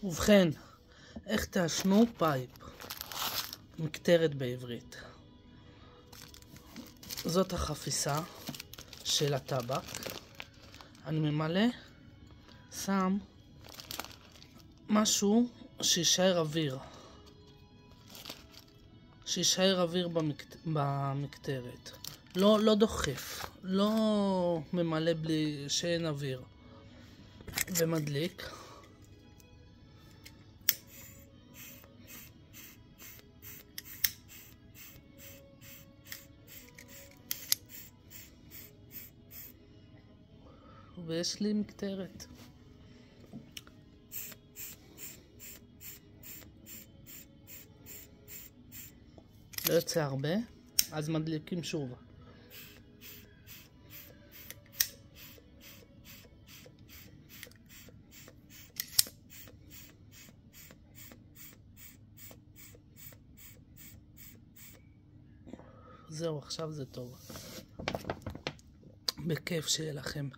ובכן, איך תעשנו פייפ? מקטרת בעברית. זאת החפיסה של הטבק. אני ממלא, שם משהו שישאר אוויר. שישאר אוויר במקטרת. לא דוחף, לא ממלא בלי שאין אוויר. ומדליק. ויש לי מקטרת. לא יוצא הרבה, אז מדליקים שוב. זהו, עכשיו זה טוב. בכיף שיהיה לכם.